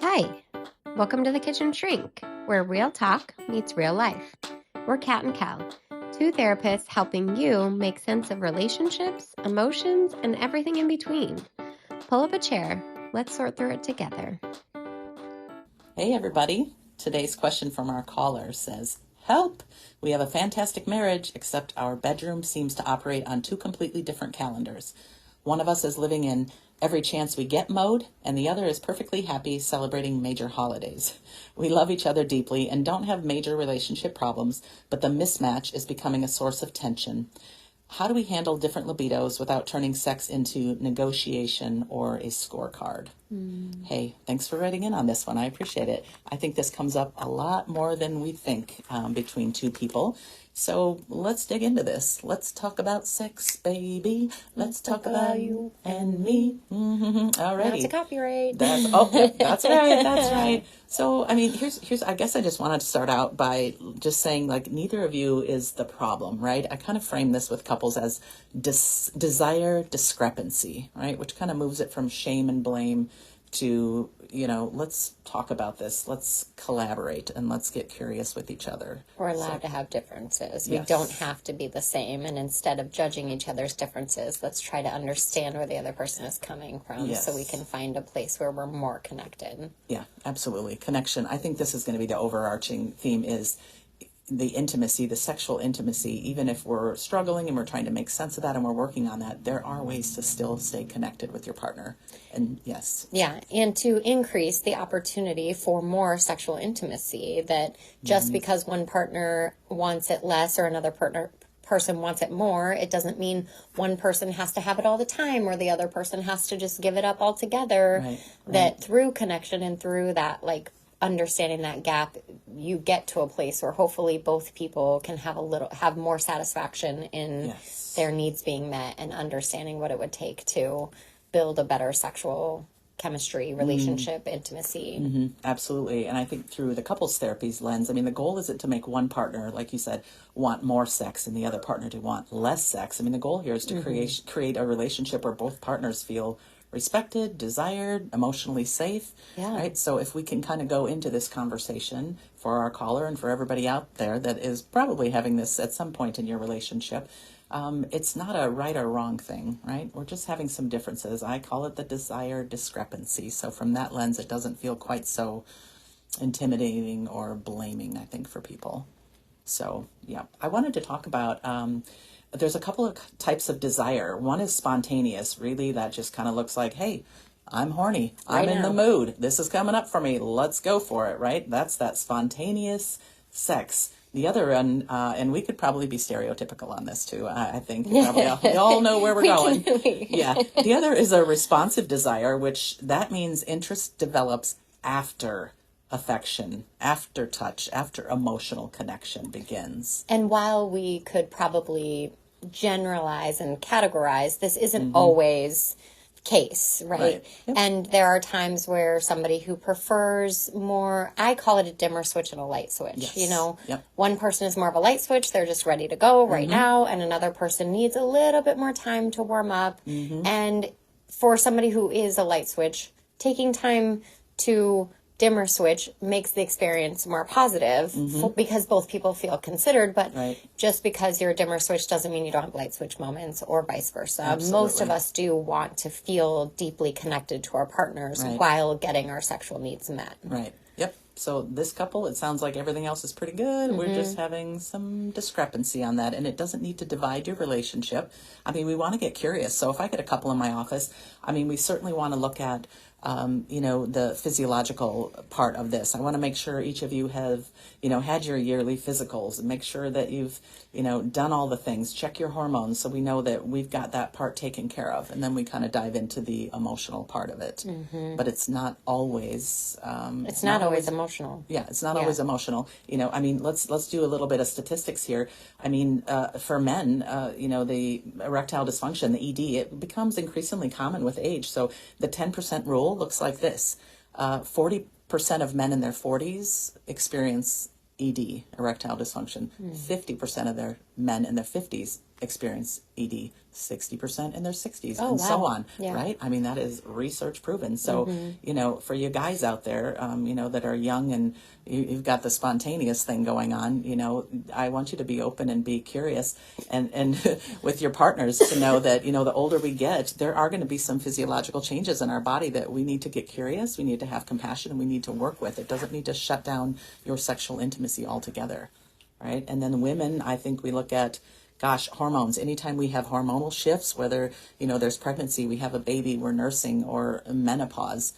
Hi, welcome to the Kitchen Shrink, where real talk meets real life. We're Kat and Cal, two therapists helping you make sense of relationships, emotions, and everything in between. Pull up a chair. Let's sort through it together. Hey everybody, today's question from our caller says, help! We have a fantastic marriage, except our bedroom seems to operate on two completely different calendars. One of us is living in every chance we get mode, and the other is perfectly happy celebrating major holidays. We love each other deeply and don't have major relationship problems, but the mismatch is becoming a source of tension. How do we handle different libidos without turning sex into negotiation or a scorecard? Hey, thanks for writing in on this one. I appreciate it. I think this comes up a lot more than we think between two people. So let's dig into this. Let's talk about sex, baby. Let's talk about you and me. Alrighty. That's a copyright. That's right. That's right. So, I mean, here's. I guess I just wanted to start out by just saying, like, neither of you is the problem, right? I kind of frame this with couples as desire discrepancy, right? Which kind of moves it from shame and blame to, let's talk about this. Let's collaborate and let's get curious with each other. We're allowed to have differences. Yes. We don't have to be the same. And instead of judging each other's differences, let's try to understand where the other person is coming from so we can find a place where we're more connected. Yeah, absolutely. Connection. I think this is going to be the overarching theme is the intimacy, the sexual intimacy. Even if we're struggling and we're trying to make sense of that and we're working on that, there are ways to still stay connected with your partner. And yes. Yeah, and to increase the opportunity for more sexual intimacy, that just because one partner wants it less or another person wants it more, it doesn't mean one person has to have it all the time or the other person has to just give it up altogether. Right. That through connection and through that, like, understanding that gap, you get to a place where hopefully both people can have more satisfaction in their needs being met and understanding what it would take to build a better sexual chemistry, relationship, intimacy. Absolutely. And I think through the couples therapies lens, I mean, the goal isn't to make one partner, like you said, want more sex and the other partner to want less sex. I mean, the goal here is to create a relationship where both partners feel respected, desired, emotionally safe, right? So if we can kind of go into this conversation for our caller and for everybody out there that is probably having this at some point in your relationship, it's not a right or wrong thing, right? We're just having some differences. I call it the desire discrepancy. So from that lens, it doesn't feel quite so intimidating or blaming, I think, for people. So, yeah, I wanted to talk about, there's a couple of types of desire. One is spontaneous, really, that just kind of looks like, hey, I'm horny. I'm in the mood. This is coming up for me. Let's go for it, right? That's that spontaneous sex. The other one, and we could probably be stereotypical on this too, I think. We all know where we're going. Yeah. The other is a responsive desire, which that means interest develops after affection, after touch, after emotional connection begins. And while we could probably generalize and categorize, this isn't always case, right? Yep. And there are times where somebody who prefers more, I call it a dimmer switch and a light switch. One person is more of a light switch, they're just ready to go right now, and another person needs a little bit more time to warm up. And for somebody who is a light switch, taking time to dimmer switch makes the experience more positive because both people feel considered, but just because you're a dimmer switch doesn't mean you don't have light switch moments or vice versa. Absolutely. Most of us do want to feel deeply connected to our partners while getting our sexual needs met. Right. Yep. So this couple, it sounds like everything else is pretty good. We're just having some discrepancy on that, and it doesn't need to divide your relationship. I mean, we want to get curious. So if I get a couple in my office, I mean, we certainly want to look at the physiological part of this. I want to make sure each of you have, had your yearly physicals and make sure that you've, done all the things, check your hormones so we know that we've got that part taken care of. And then we kind of dive into the emotional part of it. But it's not always... it's not always emotional. Yeah, it's not always emotional. I mean, let's do a little bit of statistics here. I mean, for men, the erectile dysfunction, the ED, it becomes increasingly common with age. So the 10% rule looks like this. 40% of men in their 40s experience ED, erectile dysfunction. 50% of their men in their 50s experience ED, 60% in their 60s, Oh, and so wow. on, Yeah. right? I mean, that is research proven. So, for you guys out there, that are young and you've got the spontaneous thing going on, I want you to be open and be curious, and with your partners to know that, the older we get, there are going to be some physiological changes in our body that we need to get curious, we need to have compassion, and we need to work with. It doesn't need to shut down your sexual intimacy altogether, right? And then women, I think we look at, gosh, hormones. Anytime we have hormonal shifts, whether, there's pregnancy, we have a baby, we're nursing, or menopause,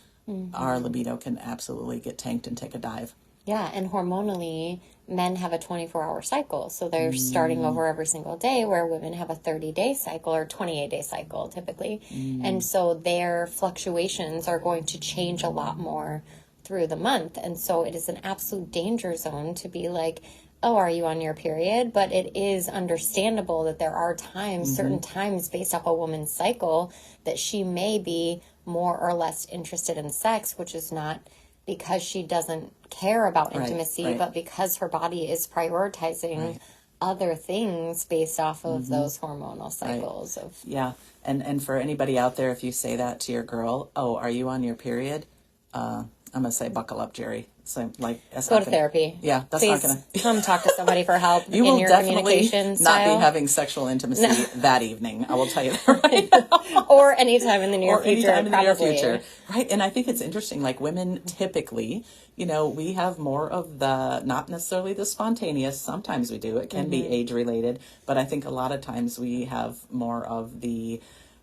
our libido can absolutely get tanked and take a dive. Yeah, and hormonally, men have a 24-hour cycle. So they're starting over every single day, where women have a 30-day cycle or 28-day cycle typically. And so their fluctuations are going to change a lot more through the month. And so it is an absolute danger zone to be like, oh, are you on your period? But it is understandable that there are times, certain times based off a woman's cycle, that she may be more or less interested in sex, which is not because she doesn't care about intimacy, but because her body is prioritizing other things based off of those hormonal cycles. Yeah. And for anybody out there, if you say that to your girl, oh, are you on your period? I'm going to say, buckle up, Jerry. So, that's Go to therapy. Yeah, that's Please not going to. come talk to somebody for help You in will your definitely communication not style. be having sexual intimacy that evening. I will tell you that right now. Or anytime in the near future. Anytime in the near probably. future. Right. And I think it's interesting, women typically, we have more of the, not necessarily the spontaneous. Sometimes we do. It can be age related. But I think a lot of times we have more of the,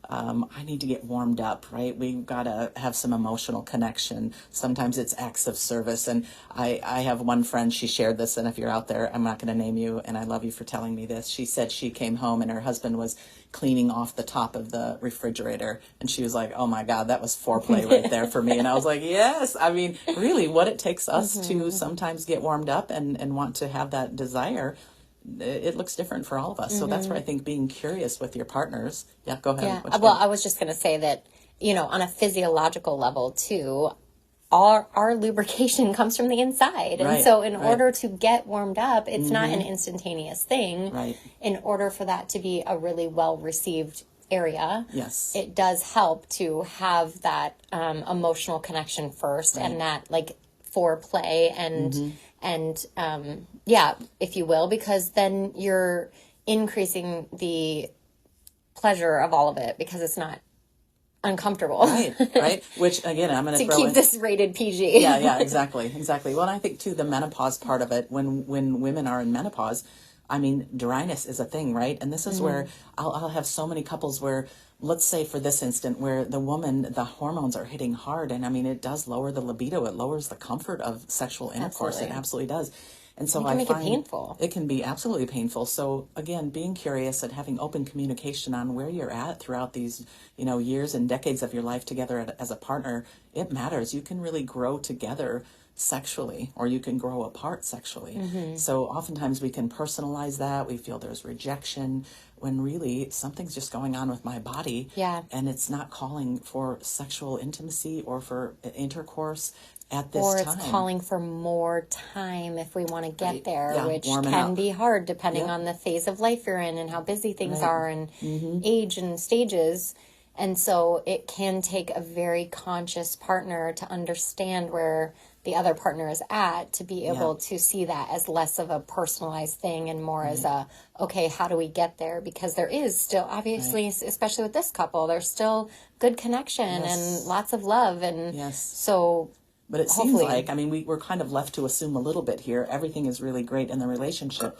I need to get warmed up, right? We've got to have some emotional connection. Sometimes it's acts of service. And I have one friend, she shared this, and if you're out there, I'm not going to name you, and I love you for telling me this. She said she came home and her husband was cleaning off the top of the refrigerator. And she was like, oh my God, that was foreplay right there for me. And I was like, yes. I mean, really what it takes us to sometimes get warmed up and want to have that desire, it looks different for all of us. So that's where I think being curious with your partners. Yeah, go ahead. Yeah. Well, I was just going to say that, on a physiological level too, our lubrication comes from the inside. And so in order to get warmed up, it's not an instantaneous thing. Right. In order for that to be a really well-received area, Yes. it does help to have that emotional connection first and that foreplay and if you will, because then you're increasing the pleasure of all of it because it's not uncomfortable. Right. Which again, I'm going to throw keep in, this rated PG. Yeah, exactly. Well, and I think too, the menopause part of it, when women are in menopause, I mean, dryness is a thing, right? And this is where I'll have so many couples where, let's say for this instant, where the woman, the hormones are hitting hard. And I mean, it does lower the libido. It lowers the comfort of sexual intercourse. Absolutely. It absolutely does. And so It can make it painful. It can be absolutely painful. So again, being curious and having open communication on where you're at throughout these, years and decades of your life together as a partner, it matters. You can really grow together sexually, or you can grow apart sexually. So oftentimes we can personalize that. We feel there's rejection when really something's just going on with my body. Yeah. And it's not calling for sexual intimacy or for intercourse at this Or time. it's calling for more time if we want to get there, Yeah, which warming can up. be hard depending on the phase of life you're in and how busy things are and age and stages. And so it can take a very conscious partner to understand where the other partner is at, to be able to see that as less of a personalized thing and more as a, okay, how do we get there? Because there is still, obviously, especially with this couple, there's still good connection and lots of love. And so... But it seems like, I mean, we're kind of left to assume a little bit here. Everything is really great in the relationship,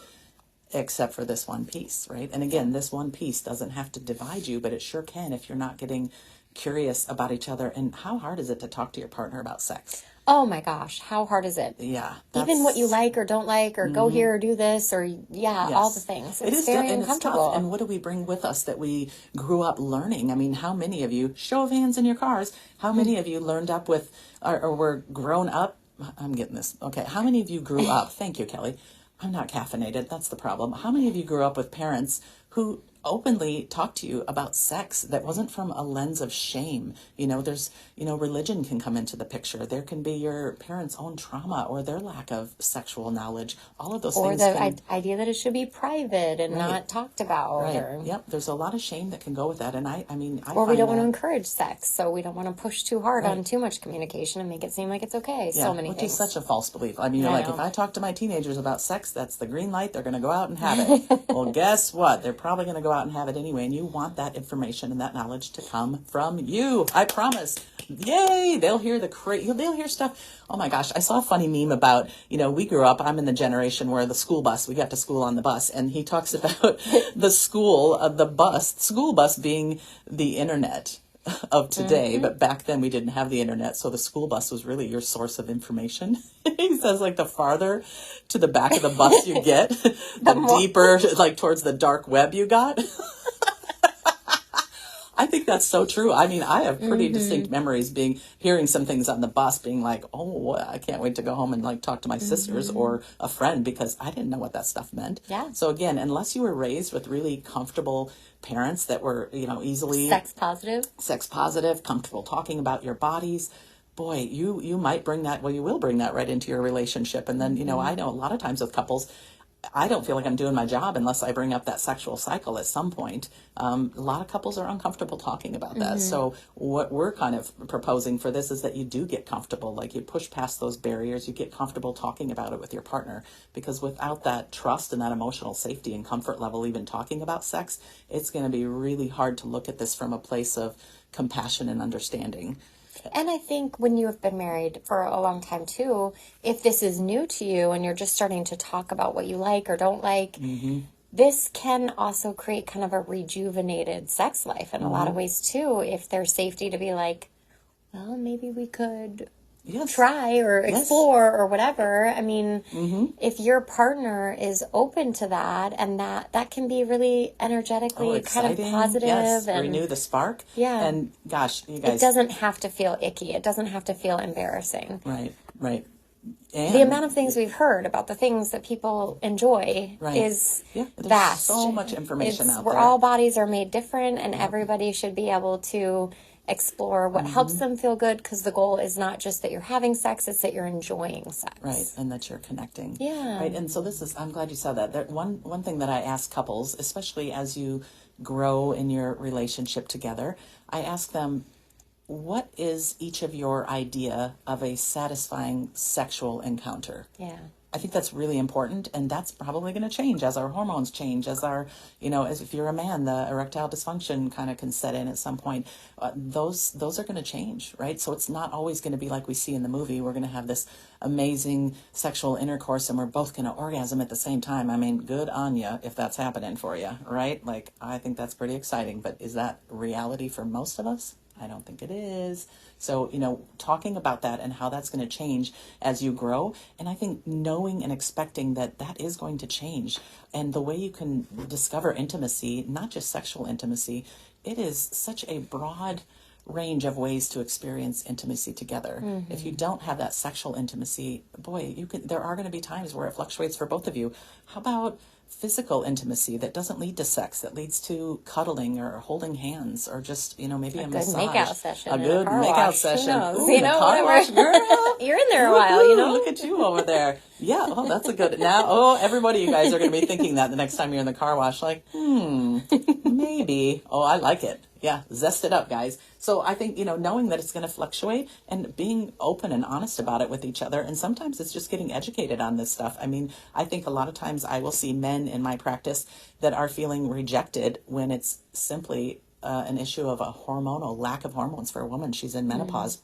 except for this one piece, right? And again, this one piece doesn't have to divide you, but it sure can if you're not getting curious about each other. And how hard is it to talk to your partner about sex? Oh my gosh, how hard is it? Yeah. Even what you like or don't like, or go here or do this, or all the things. It's very and uncomfortable. It's tough. And what do we bring with us that we grew up learning? I mean, how many of you, show of hands in your cars, how many of you learned up with, or were grown up? I'm getting this. Okay. How many of you grew up? Thank you, Kelly. I'm not caffeinated. That's the problem. How many of you grew up with parents who openly talk to you about sex that wasn't from a lens of shame. There's, religion can come into the picture. There can be your parents' own trauma or their lack of sexual knowledge. All of those or things the idea that it should be private and not talked about. Right. Yep. There's a lot of shame that can go with that. And I Or we find don't want to that, encourage sex, so we don't want to push too hard on too much communication and make it seem like it's okay. So many which things. is such a false belief. I mean, you're like, know. if I talk to my teenagers about sex, that's the green light. They're going to go out and have it. Well, guess what? They're probably going to go out and have it anyway. And you want that information and that knowledge to come from you. I promise. Yay! They'll hear they'll hear stuff. Oh my gosh, I saw a funny meme about, we grew up, I'm in the generation where we got to school on the bus, and he talks about the school bus being the internet of today, but back then we didn't have the internet, so the school bus was really your source of information. He says, like, the farther to the back of the bus you get, the deeper, like, towards the dark web you got. I think that's so true. I mean, I have pretty distinct memories hearing some things on the bus being like, oh, I can't wait to go home and like talk to my sisters or a friend, because I didn't know what that stuff meant. Yeah. So again, unless you were raised with really comfortable parents that were, easily sex positive, comfortable talking about your bodies, boy, you might bring that, well, you will bring that right into your relationship. And then, I know a lot of times with couples, I don't feel like I'm doing my job unless I bring up that sexual cycle at some point. A lot of couples are uncomfortable talking about that. So what we're kind of proposing for this is that you do get comfortable, like you push past those barriers, you get comfortable talking about it with your partner, because without that trust and that emotional safety and comfort level, even talking about sex, it's going to be really hard to look at this from a place of compassion and understanding. And I think when you have been married for a long time too, if this is new to you and you're just starting to talk about what you like or don't like, this can also create kind of a rejuvenated sex life in a lot of ways too, if there's safety to be like, well, maybe we could try or explore or whatever. I mean, if your partner is open to that, and that can be really energetically kind of positive. And renew the spark. Yeah. And gosh, you guys, it doesn't have to feel icky. It doesn't have to feel embarrassing. Right. And the amount of things we've heard about the things that people enjoy is vast. So much information out there. Where all bodies are made different, and everybody should be able to explore what helps them feel good, because the goal is not just that you're having sex, it's that you're enjoying sex. Right, and that you're connecting. Yeah. Right, and so I'm glad you said that. One thing that I ask couples, especially as you grow in your relationship together, I ask them, what is each of your idea of a satisfying sexual encounter? Yeah. I think that's really important, and that's probably going to change as our hormones change, as as if you're a man, the erectile dysfunction kind of can set in at some point. Those are going to change, right? So it's not always going to be like we see in the movie. We're going to have this amazing sexual intercourse and we're both going to orgasm at the same time. I mean, good on you if that's happening for you, right? Like, I think that's pretty exciting, but is that reality for most of us? I don't think it is. So, talking about that and how that's going to change as you grow. And I think knowing and expecting that is going to change. And the way you can discover intimacy, not just sexual intimacy, it is such a broad range of ways to experience intimacy together. If you don't have that sexual intimacy, boy, there are going to be times where it fluctuates for both of you. How about physical intimacy that doesn't lead to sex, that leads to cuddling or holding hands, or just, maybe a massage. Makeout session. A good makeout session. Ooh, car wash, girl. You're in there a while, Look at you over there. Yeah, that's a good. Now, everybody, you guys are going to be thinking that the next time you're in the car wash, like, maybe. Oh, I like it. Yeah, zest it up, guys. So I think, knowing that it's going to fluctuate and being open and honest about it with each other. And sometimes it's just getting educated on this stuff. I mean, I think a lot of times I will see men in my practice that are feeling rejected when it's simply an issue of a hormonal lack of hormones for a woman. She's in menopause.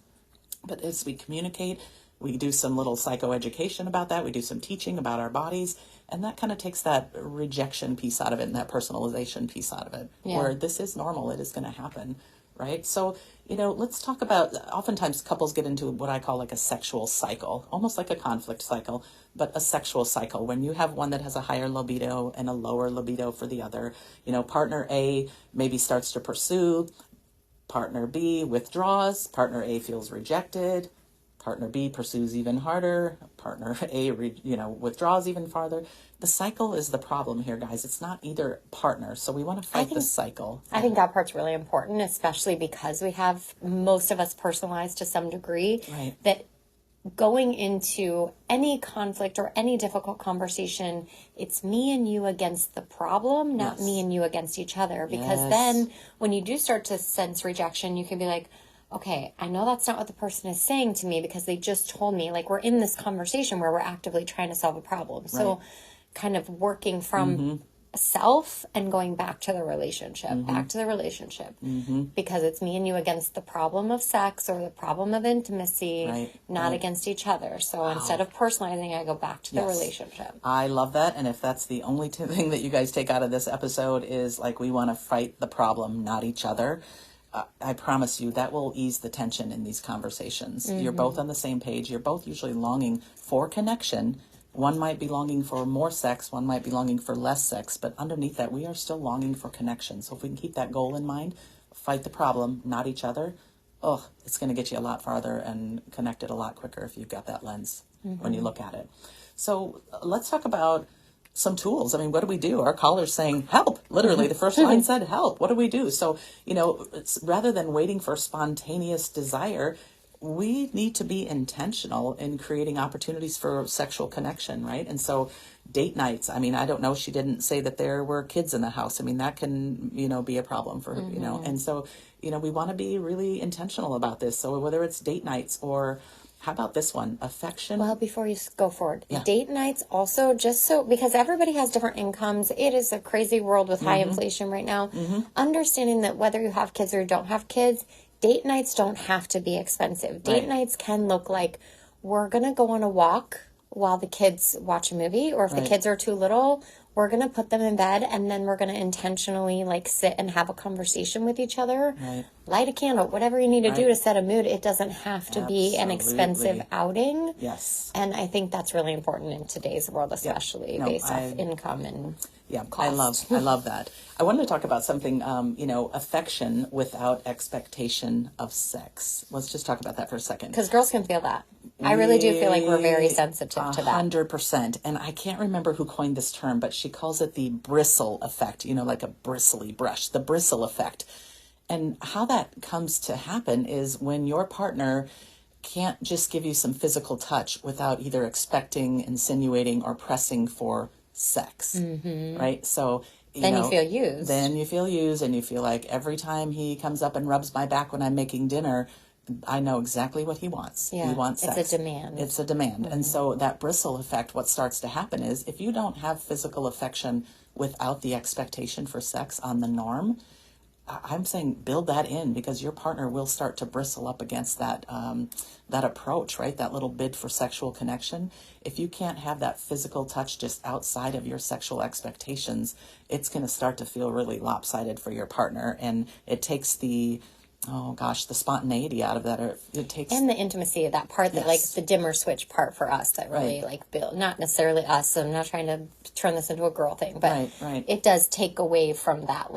But as we communicate, we do some little psychoeducation about that. We do some teaching about our bodies. And that kind of takes that rejection piece out of it and that personalization piece out of it. Yeah. Where this is normal. It is going to happen. Right? So, let's talk about, oftentimes couples get into what I call like a sexual cycle, almost like a conflict cycle, but a sexual cycle. When you have one that has a higher libido and a lower libido for the other, partner A maybe starts to pursue, partner B withdraws, partner A feels rejected. Partner B pursues even harder. Partner A, withdraws even farther. The cycle is the problem here, guys. It's not either partner. So we want to fight the cycle. I think that part's really important, especially because we have most of us personalized to some degree. Right. That going into any conflict or any difficult conversation, it's me and you against the problem, not me and you against each other. Because then when you do start to sense rejection, you can be like, okay, I know that's not what the person is saying to me because they just told me, like, we're in this conversation where we're actively trying to solve a problem. Right. So kind of working from self and going back to the relationship, because it's me and you against the problem of sex or the problem of intimacy, not against each other. So instead of personalizing, I go back to the relationship. I love that. And if that's the only thing that you guys take out of this episode is like, we want to fight the problem, not each other. I promise you that will ease the tension in these conversations. You're both on the same page. You're both usually longing for connection. One might be longing for more sex. One might be longing for less sex. But underneath that, we are still longing for connection. So if we can keep that goal in mind, fight the problem, not each other, it's going to get you a lot farther and connected a lot quicker if you've got that lens when you look at it. So let's talk about some tools. I mean, what do we do? Our caller's saying, help. Literally, the first line said, help. What do we do? So, rather than waiting for spontaneous desire, we need to be intentional in creating opportunities for sexual connection, right? And so date nights, I mean, I don't know, she didn't say that there were kids in the house. I mean, that can, be a problem for her, and so, we want to be really intentional about this. So whether it's date nights or how about this one? Affection. Well, before you go forward, date nights also, because everybody has different incomes. It is a crazy world with high inflation right now. Understanding that whether you have kids or you don't have kids, date nights don't have to be expensive. Date nights can look like, we're going to go on a walk while the kids watch a movie, or if the kids are too little, we're going to put them in bed and then we're going to intentionally sit and have a conversation with each other. Light a candle, whatever you need to do to set a mood. It doesn't have to be an expensive outing. Yes. And I think that's really important in today's world, especially based off income and cost. I love that. I wanted to talk about something, affection without expectation of sex. Let's just talk about that for a second. Because girls can feel that. I really do feel like we're very sensitive to that. 100%. And I can't remember who coined this term, but she calls it the bristle effect, like a bristly brush, the bristle effect. And how that comes to happen is when your partner can't just give you some physical touch without either expecting, insinuating, or pressing for sex, right? So then you feel used. Then you feel used, and you feel like every time he comes up and rubs my back when I'm making dinner, I know exactly what he wants. Yeah, he wants sex. It's a demand. It's a demand. And so that bristle effect, what starts to happen is if you don't have physical affection without the expectation for sex on the norm, I'm saying build that in, because your partner will start to bristle up against that that approach, right? That little bid for sexual connection. If you can't have that physical touch just outside of your sexual expectations, it's going to start to feel really lopsided for your partner. And it takes the spontaneity out of that. Or it takes and the intimacy of that part, that the dimmer switch part for us that really build, not necessarily us. So I'm not trying to turn this into a girl thing, but it does take away from that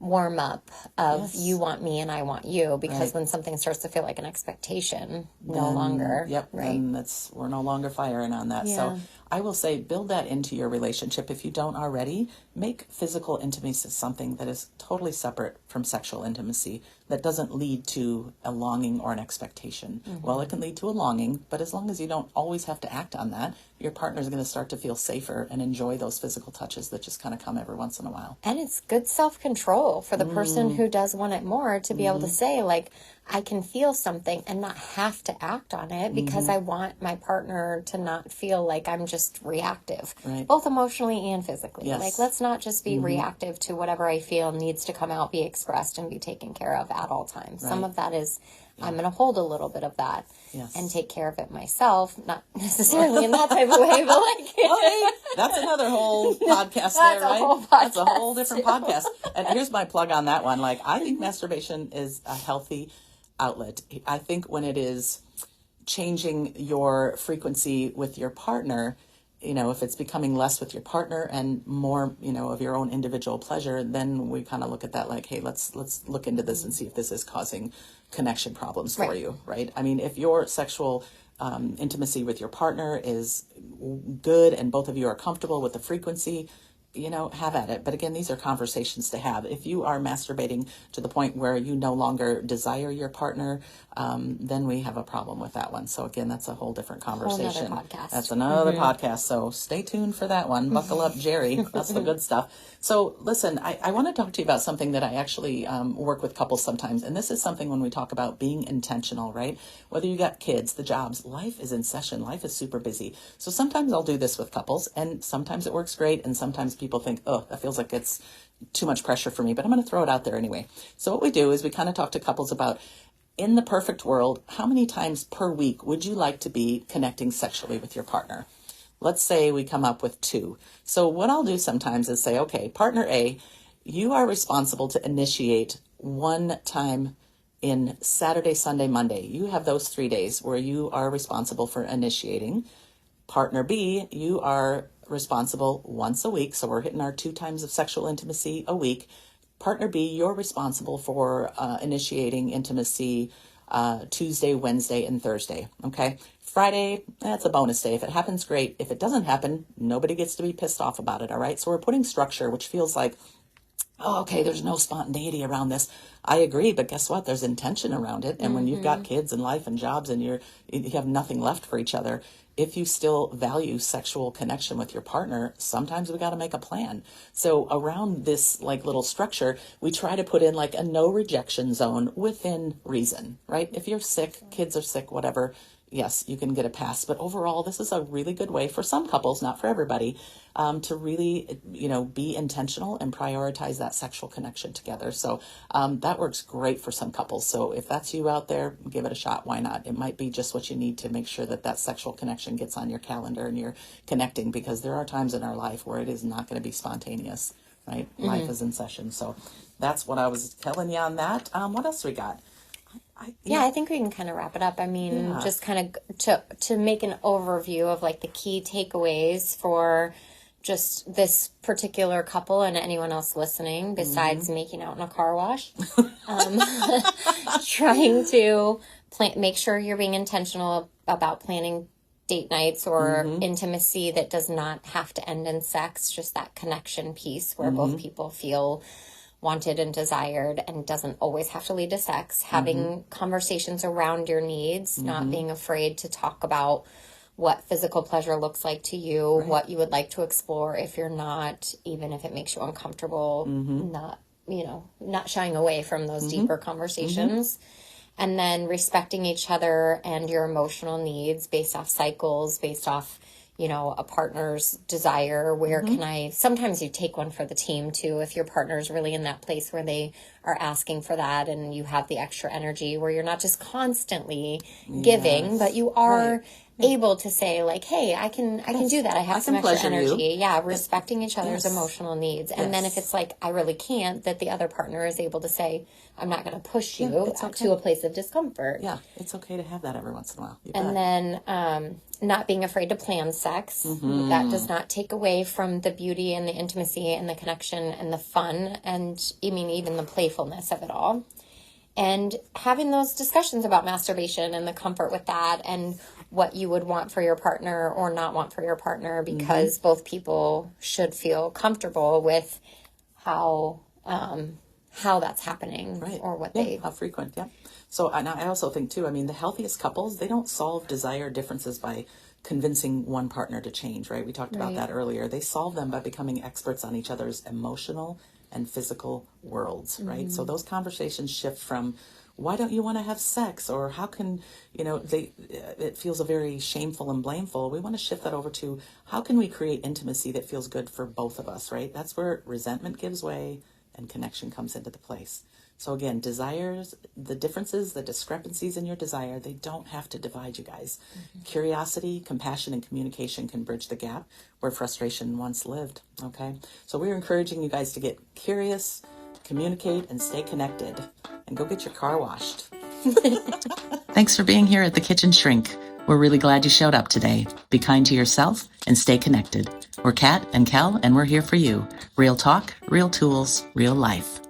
warm up of you want me and I want you, because when something starts to feel like an expectation, no longer. Then we're no longer firing on that. So I will say build that into your relationship. If you don't already, make physical intimacy something that is totally separate from sexual intimacy, that doesn't lead to a longing or an expectation. Well, it can lead to a longing, but as long as you don't always have to act on that, your partner's going to start to feel safer and enjoy those physical touches that just kind of come every once in a while. And it's good self-control for the person who does want it more to be able to say, I can feel something and not have to act on it, because I want my partner to not feel like I'm just reactive, both emotionally and physically. Let's not just be reactive to whatever I feel needs to come out, be expressed, and be taken care of at all times. Some of that is, I'm going to hold a little bit of that and take care of it myself, not necessarily in that type of way, but that's another whole podcast there, right? That's a whole different podcast. And here's my plug on that one. I think masturbation is a healthy outlet. I think when it is changing your frequency with your partner, if it's becoming less with your partner and more, of your own individual pleasure, then we kind of look at that hey, let's look into this and see if this is causing connection problems for you, right? I mean, if your sexual intimacy with your partner is good and both of you are comfortable with the frequency, have at it. But again, these are conversations to have. If you are masturbating to the point where you no longer desire your partner, then we have a problem with that one. So again, that's a whole different conversation. Whole nother podcast. That's another podcast. So stay tuned for that one. Buckle up, Jerry. That's the good stuff. So listen, I want to talk to you about something that I actually work with couples sometimes. And this is something when we talk about being intentional, right? Whether you got kids, the jobs, life is in session. Life is super busy. So sometimes I'll do this with couples, and sometimes it works great. And sometimes people think, oh, that feels like it's too much pressure for me, but I'm going to throw it out there anyway. So what we do is we kind of talk to couples about, in the perfect world, how many times per week would you like to be connecting sexually with your partner? Let's say we come up with 2. So what I'll do sometimes is say, okay, partner A, you are responsible to initiate 1 time in Saturday, Sunday, Monday. You have those 3 days where you are responsible for initiating. Partner B, you are responsible once a week. So we're hitting our 2 times of sexual intimacy a week. Partner B, you're responsible for initiating intimacy Tuesday, Wednesday, and Thursday. Okay. Friday, that's a bonus day. If it happens, great. If it doesn't happen, nobody gets to be pissed off about it. All right. So we're putting structure, which feels like, oh, okay, there's no spontaneity around this. I agree, but guess what? There's intention around it. And when you've got kids and life and jobs and you have nothing left for each other, if you still value sexual connection with your partner, sometimes we got to make a plan. So around this like little structure, we try to put in like a no rejection zone within reason, right? If you're sick, kids are sick, whatever, yes, you can get a pass. But overall, this is a really good way for some couples, not for everybody, to really, be intentional and prioritize that sexual connection together. So that works great for some couples. So if that's you out there, give it a shot. Why not? It might be just what you need to make sure that that sexual connection gets on your calendar and you're connecting, because there are times in our life where it is not going to be spontaneous, right? Life is in session. So that's what I was telling you on that. What else we got? I think we can kind of wrap it up. I mean, just kind of to make an overview of like the key takeaways for just this particular couple and anyone else listening, besides making out in a car wash. Trying to make sure you're being intentional about planning date nights or intimacy that does not have to end in sex, just that connection piece where both people feel wanted and desired, and doesn't always have to lead to sex. Having conversations around your needs, not being afraid to talk about what physical pleasure looks like to you, what you would like to explore if you're not, even if it makes you uncomfortable, not shying away from those deeper conversations. And then respecting each other and your emotional needs based off cycles, based off a partner's desire. Where can I, sometimes you take one for the team too, if your partner's really in that place where they are asking for that and you have the extra energy, where you're not just constantly giving, but you are able to say like, hey, I can do that. I have some extra energy. Yeah. Respecting each other's emotional needs. And then if it's like, I really can't, that the other partner is able to say, I'm not going to push you to a place of discomfort. Yeah. It's okay to have that every once in a while. And then, not being afraid to plan sex. That does not take away from the beauty and the intimacy and the connection and the fun and even the playfulness of it all. And having those discussions about masturbation and the comfort with that and what you would want for your partner or not want for your partner, because both people should feel comfortable with how that's happening or what how frequent. Yeah. So and I also think too, the healthiest couples, they don't solve desire differences by convincing one partner to change, right? We talked about that earlier. They solve them by becoming experts on each other's emotional and physical worlds, right? So those conversations shift from, why don't you want to have sex? Or how can, it feels a very shameful and blameful. We want to shift that over to, how can we create intimacy that feels good for both of us, right? That's where resentment gives way and connection comes into the place. So again, desires, the differences, the discrepancies in your desire, they don't have to divide you guys. Curiosity, compassion, and communication can bridge the gap where frustration once lived, okay? So we're encouraging you guys to get curious, communicate, and stay connected. And go get your car washed. Thanks for being here at the Kitchen Shrink. We're really glad you showed up today. Be kind to yourself and stay connected. We're Kat and Kel, and we're here for you. Real talk, real tools, real life.